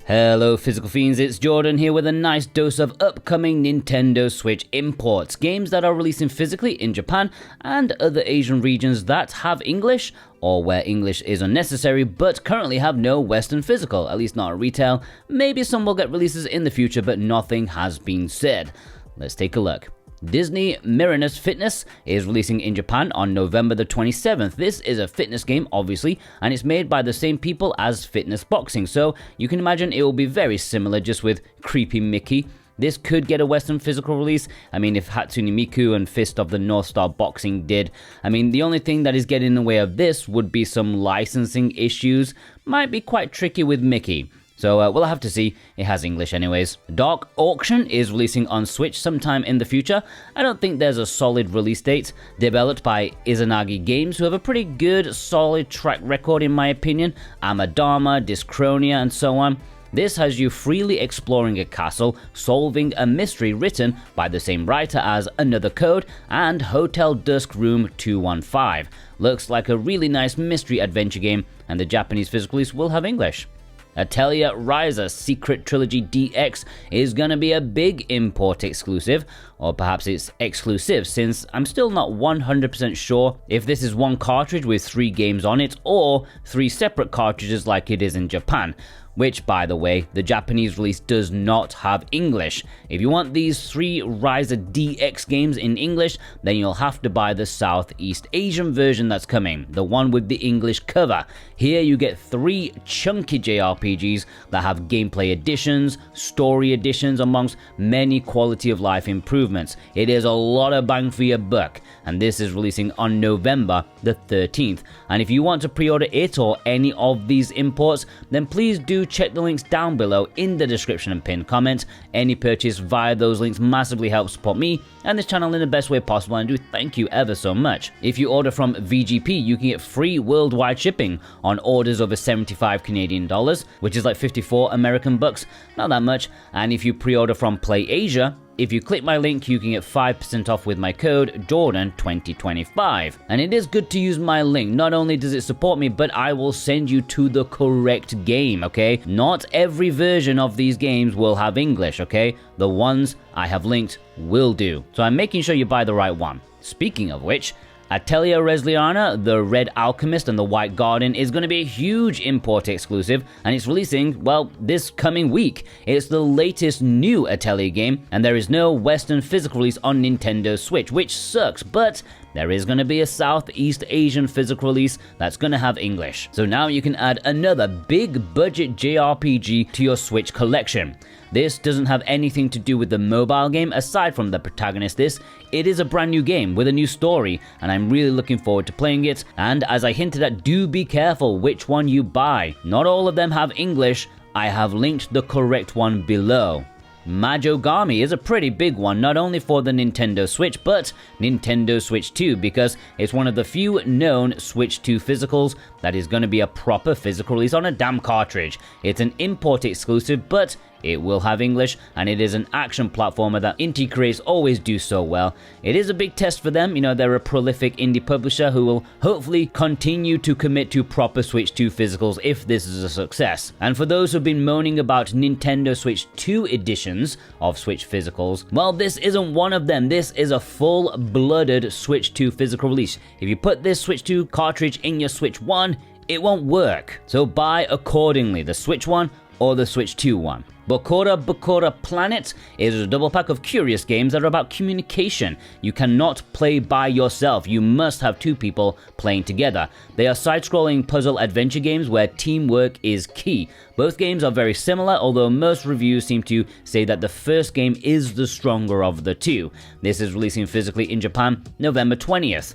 Hello Physical Fiends, it's Jordan here with a nice dose of upcoming Nintendo Switch imports, games that are releasing physically in Japan and other Asian regions that have English, or where English is unnecessary but currently have no Western physical, at least not at retail. Maybe some will get releases in the future, but nothing has been said. Let's take a look. Disney Miraness Fitness is releasing in Japan on November the 27th. This is a fitness game, obviously, and it's made by the same people as Fitness Boxing, so you can imagine it will be very similar, just with creepy Mickey. This could get a Western physical release. I mean, if Hatsune Miku and Fist of the North Star Boxing did. I mean, the only thing that is getting in the way of this would be some licensing issues. Might be quite tricky with Mickey. So we'll have to see. It has English anyways. Dark Auction is releasing on Switch sometime in the future. I don't think there's a solid release date. Developed by Izanagi Games, who have a pretty good, solid track record in my opinion. Amadama, Dyschronia, and so on. This has you freely exploring a castle, solving a mystery written by the same writer as Another Code and Hotel Dusk Room 215. Looks like a really nice mystery adventure game, and the Japanese physical release will have English. Atelier Resleriana Secret Trilogy DX is gonna be a big import exclusive, or perhaps it's exclusive, since I'm still not 100% sure if this is one cartridge with 3 games on it, or 3 separate cartridges like it is in Japan. Which, by the way, the Japanese release does not have English. If you want these 3 Ryza DX games in English, then you'll have to buy the Southeast Asian version that's coming, the one with the English cover. Here you get 3 chunky JRPGs that have gameplay additions, story additions, amongst many quality of life improvements. It is a lot of bang for your buck, and this is releasing on November the 13th. And if you want to pre-order it or any of these imports, then please do check the links down below in the description and pinned comment. Any purchase via those links massively helps support me and this channel in the best way possible, and I do thank you ever so much. If you order from VGP, you can get free worldwide shipping on orders over 75 Canadian dollars, which is like 54 American bucks, not that much. And if you pre-order from Play Asia, if you click my link, you can get 5% off with my code Jordan2025. And it is good to use my link. Not only does it support me, but I will send you to the correct game, okay? Not every version of these games will have English, okay? The ones I have linked will do. So I'm making sure you buy the right one. Speaking of which, Atelier Resleriana, the Red Alchemist and the White Garden is going to be a huge import exclusive, and it's releasing, well, this coming week. It's the latest new Atelier game, and there is no Western physical release on Nintendo Switch, which sucks, but there is going to be a Southeast Asian physical release that's going to have English. So now you can add another big budget JRPG to your Switch collection. This doesn't have anything to do with the mobile game aside from the protagonist. It is a brand new game with a new story, and I'm really looking forward to playing it. And as I hinted at, do be careful which one you buy. Not all of them have English. I have linked the correct one below. Majogami is a pretty big one, not only for the Nintendo Switch, but Nintendo Switch 2, because it's one of the few known Switch 2 physicals that is going to be a proper physical release on a damn cartridge. It's an import exclusive, but it will have English, and it is an action platformer that indie creators always do so well. It is a big test for them. You know, they're a prolific indie publisher who will hopefully continue to commit to proper Switch 2 physicals if this is a success. And for those who've been moaning about Nintendo Switch 2 editions of Switch physicals, well, this isn't one of them. This is a full-blooded Switch 2 physical release. If you put this Switch 2 cartridge in your Switch 1, it won't work. So buy accordingly, the Switch 1 or the Switch 2 one. BOKURA Planet is a double pack of curious games that are about communication. You cannot play by yourself. You must have 2 people playing together. They are side-scrolling puzzle adventure games where teamwork is key. Both games are very similar, although most reviews seem to say that the first game is the stronger of the 2. This is releasing physically in Japan November 20th.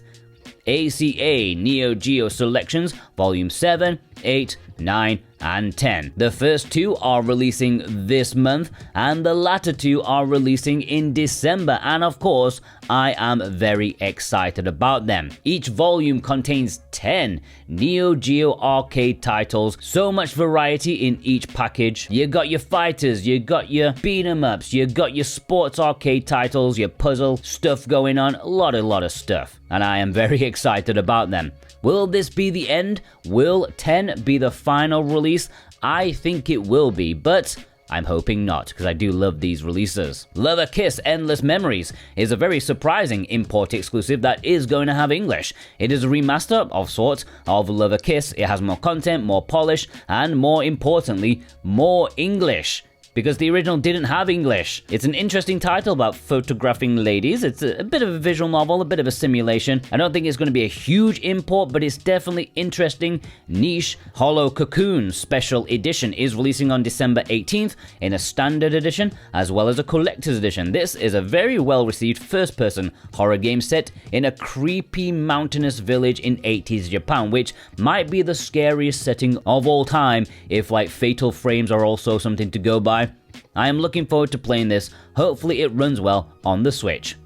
ACA NEOGEO Selections Volume 7, 8, 9, and 10. The first 2 are releasing this month, and the latter 2 are releasing in December, and of course, I am very excited about them. Each volume contains 10 Neo Geo arcade titles, so much variety in each package. You got your fighters, you got your beat 'em ups, you got your sports arcade titles, your puzzle stuff going on, a lot of stuff, and I am very excited about them. Will this be the end? Will 10 be the final release? I think it will be, but I'm hoping not, because I do love these releases. Love a Kiss Endless Memories is a very surprising import exclusive that is going to have English. It is a remaster of sorts of Love a Kiss. It has more content, more polish, and more importantly, more English, because the original didn't have English. It's an interesting title about photographing ladies. It's a bit of a visual novel, a bit of a simulation. I don't think it's going to be a huge import, but it's definitely interesting, niche. Hollow Cocoon Special Edition is releasing on December 18th in a standard edition as well as a collector's edition. This is a very well-received first-person horror game set in a creepy mountainous village in 80s Japan, which might be the scariest setting of all time if like Fatal Frames are also something to go by. I am looking forward to playing this. Hopefully it runs well on the Switch.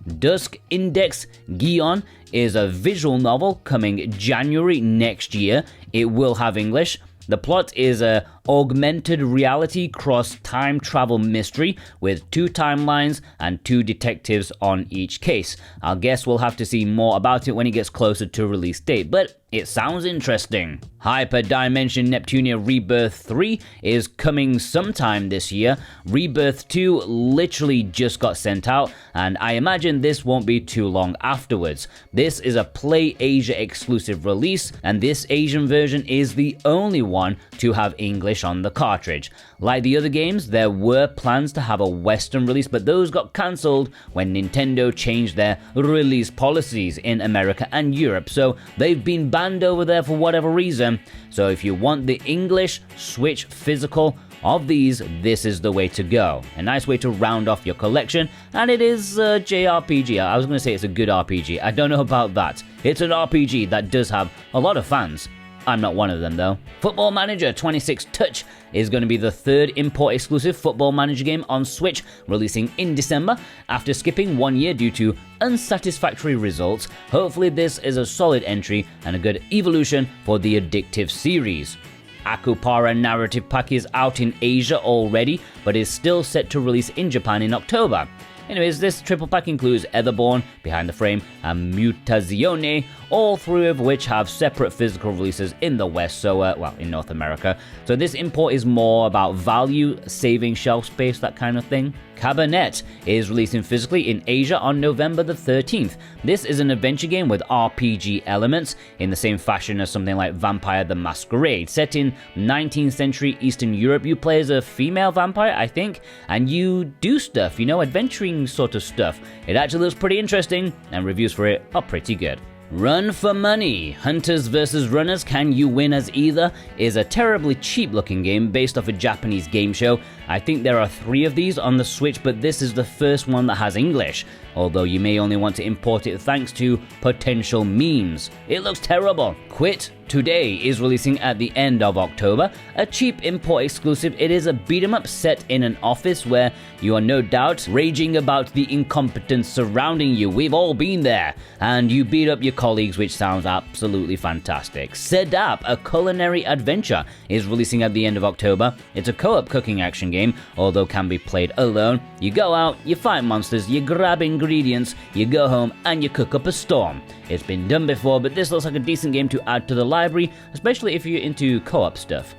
DUSK Index GION is a visual novel coming January next year. It will have English. The plot is a augmented reality cross time travel mystery with 2 timelines and 2 detectives on each case. I guess we'll have to see more about it when it gets closer to release date, but it sounds interesting. Hyper Dimension Neptunia REbirth 3 is coming sometime this year. REbirth 2 literally just got sent out, and I imagine this won't be too long afterwards. This is a Play Asia exclusive release, and this Asian version is the only one to have English on the cartridge. Like the other games, there were plans to have a Western release, but those got cancelled when Nintendo changed their release policies in America and Europe, so they've been banned over there for whatever reason. So if you want the English Switch physical of these, this is the way to go. A nice way to round off your collection, and it is a JRPG. I was going to say it's a good RPG. I don't know about that. It's an RPG that does have a lot of fans. I'm not one of them though. Football Manager 26 Touch is going to be the 3rd import exclusive Football Manager game on Switch, releasing in December after skipping 1 year due to unsatisfactory results. Hopefully this is a solid entry and a good evolution for the addictive series. Akupara Narrative Pack is out in Asia already, but is still set to release in Japan in October. Anyways, this triple pack includes Etherborn, Behind the Frame, and Mutazione, all 3 of which have separate physical releases in the West, so, in North America. So this import is more about value, saving shelf space, that kind of thing. Cabernet is releasing physically in Asia on November the 13th. This is an adventure game with RPG elements in the same fashion as something like Vampire the Masquerade. Set in 19th century Eastern Europe, you play as a female vampire, I think, and you do stuff, adventuring sort of stuff. It actually looks pretty interesting, and reviews for it are pretty good. Run for Money, Hunters vs Runners, Can You Win as Either, is a terribly cheap looking game based off a Japanese game show. I think there are 3 of these on the Switch, but this is the first one that has English, although you may only want to import it thanks to potential memes. It looks terrible. Quit Today is releasing at the end of October, a cheap import exclusive. It is a beat-em-up set in an office where you are no doubt raging about the incompetence surrounding you. We've all been there, and you beat up your colleagues, which sounds absolutely fantastic. Sedap, a culinary adventure, is releasing at the end of October. It's a co-op cooking action game, although can be played alone. You go out, you fight monsters, you grab ingredients, you go home, and you cook up a storm. It's been done before, but this looks like a decent game to add to the library, especially if you're into co-op stuff.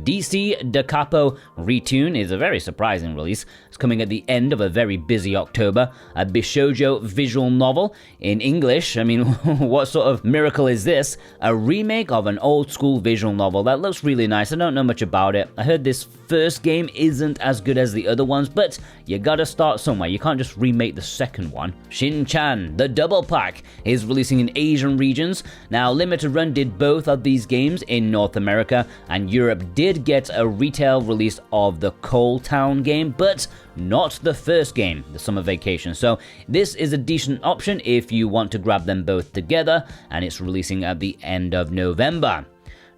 DC Da Capo Retune is a very surprising release. It's coming at the end of a very busy October. A Bishoujo visual novel in English. I mean, what sort of miracle is this? A remake of an old school visual novel that looks really nice. I don't know much about it. I heard this first game isn't as good as the other ones, but you gotta start somewhere. You can't just remake the second one. Shin-chan, the double pack, is releasing in Asian regions. Now, Limited Run did both of these games in North America, and Europe did get a retail release of the Coal Town game, but not the first game, the Summer Vacation. So this is a decent option if you want to grab them both together, and it's releasing at the end of November.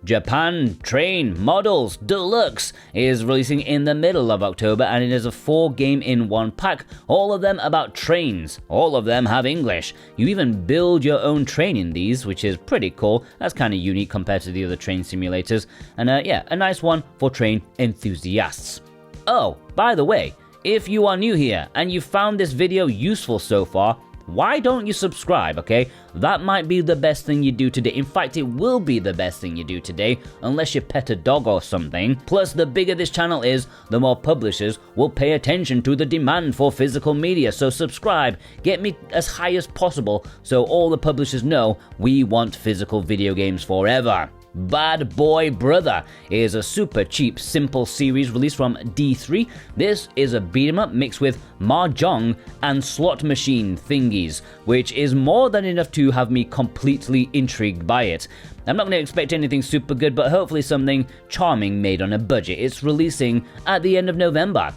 Japan Train Models Deluxe is releasing in the middle of October, and it is a 4-game in 1 pack, all of them about trains. All of them have English. You even build your own train in these, which is pretty cool. That's kind of unique compared to the other train simulators, and yeah, a nice one for train enthusiasts. Oh, by the way, if you are new here and you found this video useful so far, why don't you subscribe, okay? That might be the best thing you do today. In fact, it will be the best thing you do today, unless you pet a dog or something. Plus, the bigger this channel is, the more publishers will pay attention to the demand for physical media. So subscribe, get me as high as possible, so all the publishers know we want physical video games forever. Bad Boy Brother is a super cheap, simple series released from D3. This is a beat-em-up mixed with mahjong and slot machine thingies, which is more than enough to have me completely intrigued by it. I'm not going to expect anything super good, but hopefully something charming made on a budget. It's releasing at the end of November.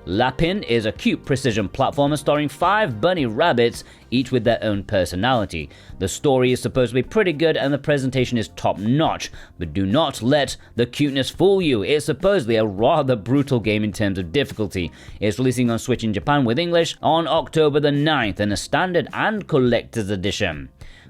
LAPIN is a cute precision platformer starring 5 bunny rabbits, each with their own personality. The story is supposed to be pretty good and the presentation is top notch, but do not let the cuteness fool you. It's supposedly a rather brutal game in terms of difficulty. It's releasing on Switch in Japan with English on October the 9th in a standard and collector's edition.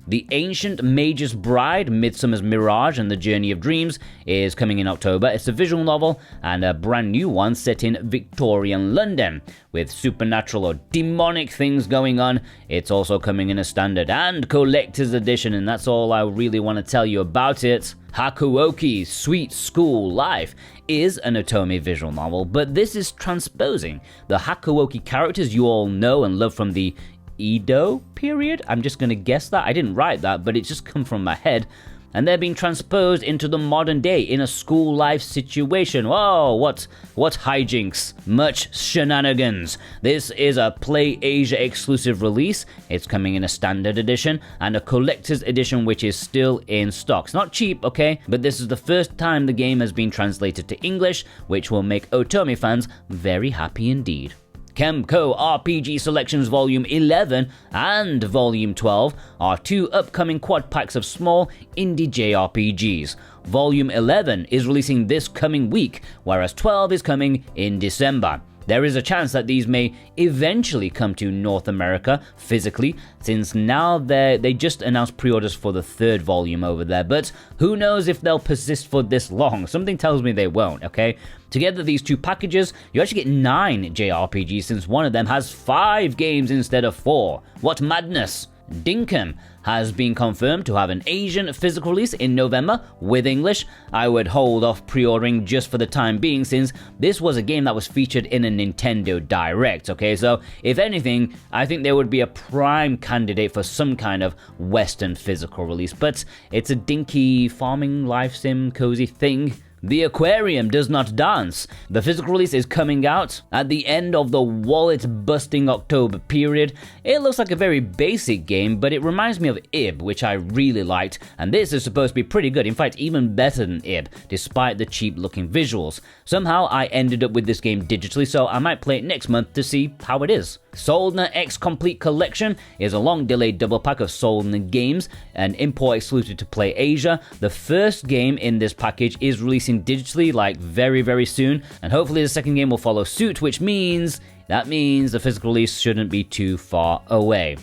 The Ancient Mage's Bride, Midsummer's Mirage and the Journey of Dreams is coming in October. It's a visual novel and a brand new one set in Victorian London with supernatural or demonic things going on. It's also coming in a standard and collector's edition, and that's all I really want to tell you about it. Hakuoki Sweet School Life is an Otome visual novel, but this is transposing the Hakuoki characters you all know and love from the Edo period? I'm just gonna guess that. I didn't write that, but it's just come from my head. And they're being transposed into the modern day in a school life situation. Whoa, what hijinks. Much shenanigans. This is a Play Asia exclusive release. It's coming in a standard edition and a collector's edition which is still in stock. It's not cheap, okay? But this is the first time the game has been translated to English, which will make Otome fans very happy indeed. Kemco RPG Selections Volume 11 and Volume 12 are 2 upcoming quad packs of small indie JRPGs. Volume 11 is releasing this coming week, whereas 12 is coming in December. There is a chance that these may eventually come to North America physically, since now they just announced pre-orders for the 3rd volume over there, but who knows if they'll persist for this long. Something tells me they won't, okay? Together, these 2 packages, you actually get 9 JRPGs, since one of them has 5 games instead of 4. What madness! Dinkum has been confirmed to have an Asian physical release in November with English. I would hold off pre-ordering just for the time being, since this was a game that was featured in a Nintendo Direct, okay? So, if anything, I think there would be a prime candidate for some kind of Western physical release, but it's a dinky farming life sim cozy thing. The Aquarium Does Not Dance. The physical release is coming out at the end of the wallet-busting October period. It looks like a very basic game, but it reminds me of IB, which I really liked, and this is supposed to be pretty good, in fact even better than IB, despite the cheap-looking visuals. Somehow I ended up with this game digitally, so I might play it next month to see how it is. Soldner X Complete Collection is a long-delayed double pack of Soldner games, an import exclusive to Play Asia. The first game in this package is releasing digitally like very soon, and hopefully the second game will follow suit, which means the physical release shouldn't be too far away.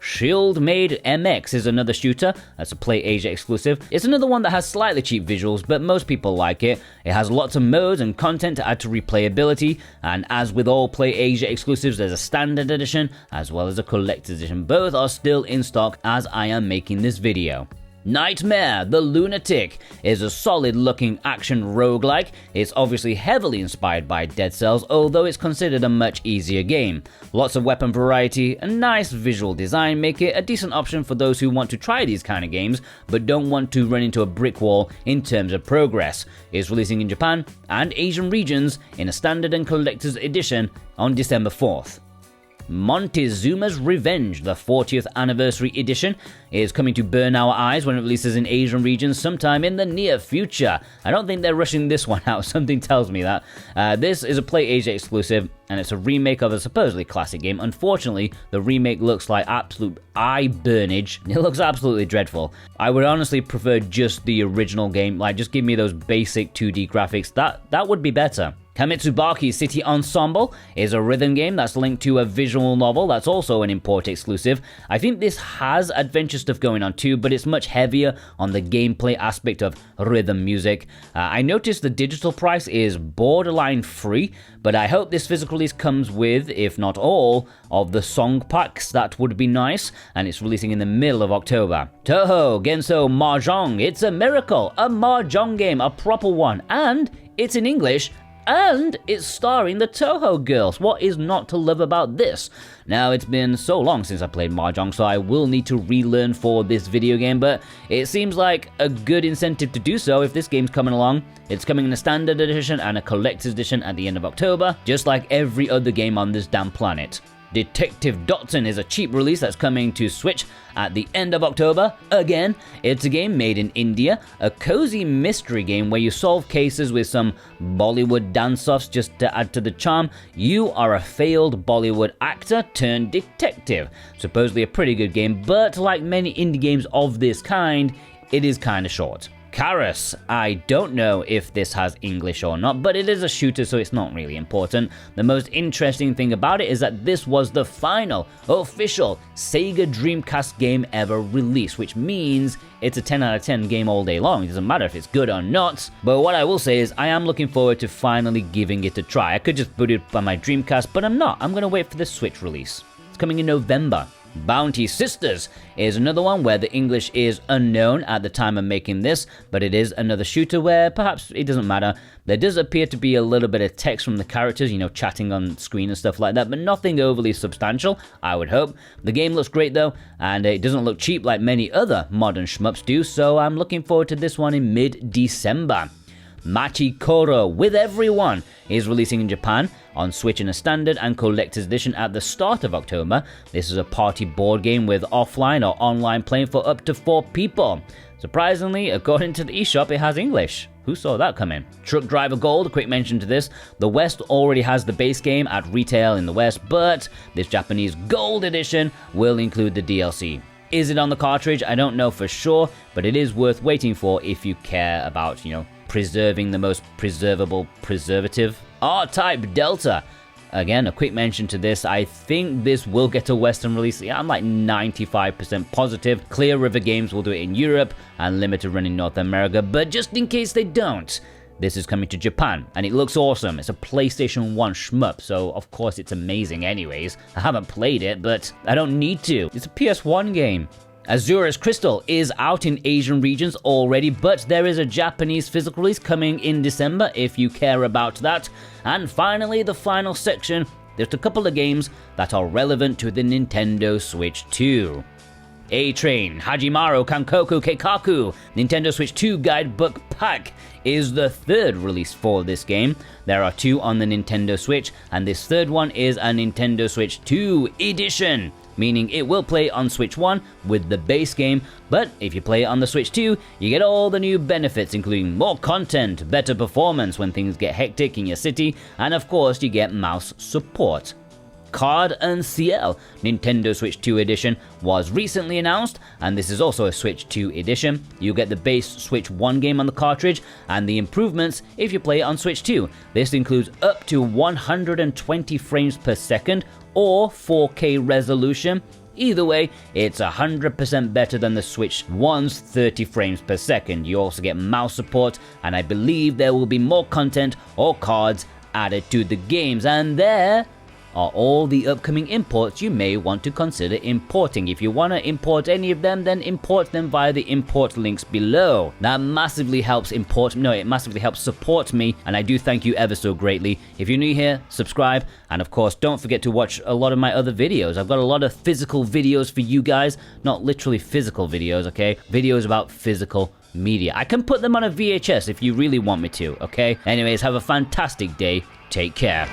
Schildmaid MX is another shooter that's a Play Asia exclusive. It's another one that has slightly cheap visuals, but most people like it. It has lots of modes and content to add to replayability, and as with all Play Asia exclusives, there's a standard edition as well as a collector's edition. Both are still in stock as I am making this video. Nightmare the Lunatic is a solid-looking action roguelike. It's obviously heavily inspired by Dead Cells, although it's considered a much easier game. Lots of weapon variety and nice visual design make it a decent option for those who want to try these kind of games, but don't want to run into a brick wall in terms of progress. It's releasing in Japan and Asian regions in a standard and collector's edition on December 4th. Montezuma's Revenge, the 40th anniversary edition, is coming to burn our eyes when it releases in Asian regions sometime in the near future. I don't think they're rushing this one out, something tells me that. This is a Play Asia exclusive, and it's a remake of a supposedly classic game. Unfortunately, the remake looks like absolute eye burnage. It looks absolutely dreadful. I would honestly prefer just the original game, like just give me those basic 2D graphics. That would be better. Kamitsubaki City Ensemble is a rhythm game that's linked to a visual novel that's also an import exclusive. I think this has adventure stuff going on too, but it's much heavier on the gameplay aspect of rhythm music. I noticed the digital price is borderline free, but I hope this physical release comes with, if not all, of the song packs. That would be nice, and it's releasing in the middle of October. Touhou Genso Mahjong. It's a miracle, a Mahjong game, a proper one, and it's in English. And it's starring the Touhou girls. What is not to love about this? Now, it's been so long since I played Mahjong, so I will need to relearn for this video game, but it seems like a good incentive to do so if this game's coming along. It's coming in a standard edition and a collector's edition at the end of October, just like every other game on this damn planet. Detective Dotson is a cheap release that's coming to Switch at the end of October. Again, it's a game made in India, a cozy mystery game where you solve cases with some Bollywood dance-offs just to add to the charm. You are a failed Bollywood actor turned detective. Supposedly a pretty good game, but like many indie games of this kind, it is kinda short. Karas. I don't know if this has English or not, but it is a shooter, so it's not really important. The most interesting thing about it is that this was the final official Sega Dreamcast game ever released, which means it's a 10 out of 10 game all day long. It doesn't matter if it's good or not. But what I will say is I am looking forward to finally giving it a try. I could just boot it on my Dreamcast, but I'm not. I'm going to wait for the Switch release. It's coming in November. Bounty Sisters is another one where the English is unknown at the time of making this, but it is another shooter where perhaps it doesn't matter. There does appear to be a little bit of text from the characters, you know, chatting on screen and stuff like that, but nothing overly substantial, I would hope. The game looks great though, and it doesn't look cheap like many other modern shmups do, so I'm looking forward to this one in mid-December. Machi Koro With Everyone is releasing in Japan on Switch in a standard and collector's edition at the start of October. This is a party board game with offline or online playing for up to 4 people. Surprisingly, according to the eShop, it has English. Who saw that coming? Truck Driver Gold, a quick mention to this. The West already has the base game at retail in the West, but this Japanese Gold edition will include the DLC. Is it on the cartridge? I don't know for sure, but it is worth waiting for if you care about, you know, preserving the most preservable preservative. R-Type Delta. Again, a quick mention to this. I think this will get a Western release. Yeah, I'm like 95% positive. Clear River Games will do it in Europe and Limited Run in North America, but just in case they don't, this is coming to Japan, and it looks awesome. It's a PlayStation 1 shmup, so of course it's amazing anyways. I haven't played it, but I don't need to. It's a PS1 game. Azura's Crystal is out in Asian regions already, but there is a Japanese physical release coming in December if you care about that. And finally, the final section, there's a couple of games that are relevant to the Nintendo Switch 2. A-Train, Hajimaru Kankoku Keikaku, Nintendo Switch 2 Guidebook Pack is the third release for this game. There are 2 on the Nintendo Switch, and this third one is a Nintendo Switch 2 edition, meaning it will play on Switch 1 with the base game, but if you play it on the Switch 2, you get all the new benefits, including more content, better performance when things get hectic in your city, and of course you get mouse support. Card-en-Ciel Nintendo Switch 2 edition was recently announced, and this is also a Switch 2 edition. You get the base Switch 1 game on the cartridge and the improvements if you play it on Switch 2. This includes up to 120 frames per second or 4K resolution. Either way, it's 100% better than the Switch 1's 30 frames per second. You also get mouse support, and I believe there will be more content or cards added to the games, and there are all the upcoming imports you may want to consider importing. If you want to import any of them, then import them via the import links below. That massively helps it massively helps support me, and I do thank you ever so greatly. If you're new here, subscribe, and of course don't forget to watch a lot of my other videos. I've got a lot of physical videos for you guys, not literally physical videos, okay? Videos about physical media. I can put them on a VHS if you really want me to, okay? Anyways, have a fantastic day. Take care.